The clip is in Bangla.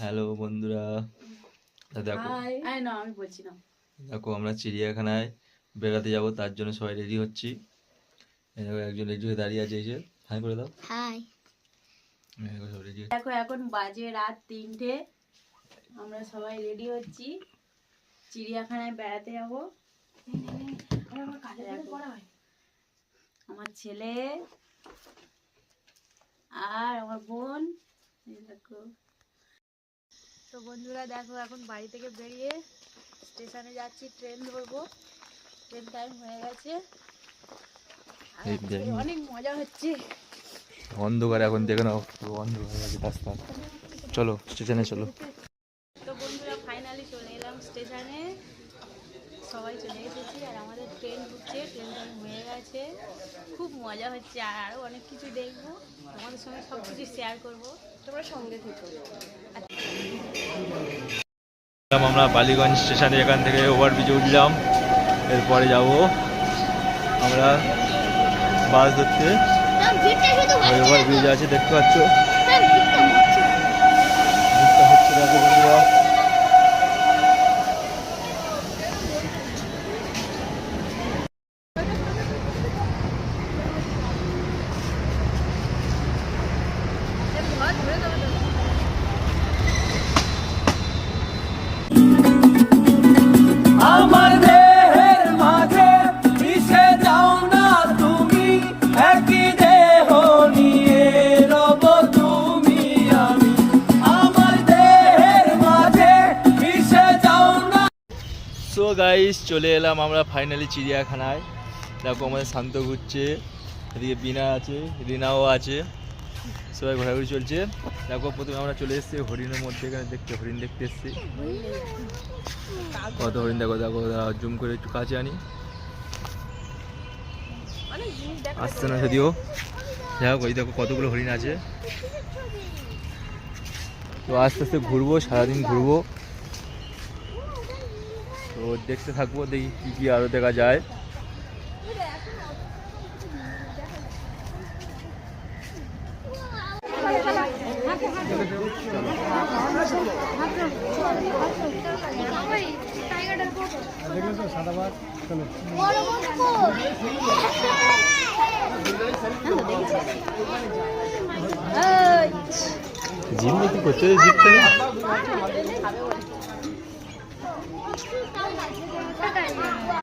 হ্যালো বন্ধুরা, দেখো দেখো আমরা চিড়িয়াখানায় বেড়াতে যাব, তার জন্য সবাই রেডি হচ্ছি। একজন রেডি হয়ে দাঁড়িয়ে আছে, এই যে হাই করে দাও। হাই। দেখো এখন বাজে রাত 3টে, আমরা সবাই রেডি হচ্ছি, চিড়িয়াখানায় বেড়াতে যাব। আমার ছেলে আর আমার বোন। দেখো তো বন্ধুরা, দেখো এখন বাড়ি থেকে বেরিয়ে স্টেশনে যাচ্ছি, ট্রেন ধরবো। ট্রেন টাইম হয়ে গেছে, অনেক মজা হচ্ছে। অন্ধকার এখন দেখে নাও, অন্ধকার হয়ে গেছে রাস্তা। চলো স্টেশনে চলো। তো বন্ধুরা ফাইনালি চলে এলাম স্টেশনে, সবাই চলে এসেছি আর আমাদের ট্রেন ঢুকছে, ট্রেন টাইম হয়ে গেছে। খুব মজা হচ্ছে আর আরও অনেক কিছু দেখবো, তোমাদের সঙ্গে সব কিছু শেয়ার করবো, তোমরা সঙ্গে থেকো। আমরা বালিগঞ্জ স্টেশনে, এখান থেকে ওভারব্রিজে উঠলাম, এরপরে যাব আমরা বাস ধরতে। ওভারব্রিজ আছে দেখতে পাচ্ছ, হচ্ছে দেখো বন্ধুরা। আমার দেহের মাঝে মিশে যাও না তুমি, একই দেহ নিয়ে রব তুমি আমি। আমার দেহের মাঝে মিশে যাও না। সো গাইস, চলে এলাম আমরা ফাইনালি চিড়িয়াখানায়। দেখো আমাদের শান্ত ঘুরছে, এদিকে বিনা আছে, রিনাও আছে, সবাই ঘোরাঘুরি চলছে। দেখো প্রথমে আমরা চলে এসেছি হরিণের মধ্যে, এখানে দেখতে হরিণ দেখতে এসেছি। কত হরিণ দেখো, দেখো জুম করে একটু কাছে আনি, আসছে না যদিও। দেখো ওই দেখো কতগুলো হরিণ আছে। তো আস্তে আস্তে ঘুরবো, সারাদিন ঘুরবো, তো দেখতে থাকবো, দেখি কী কী আরও দেখা যায়। জিম কি করতে জিততে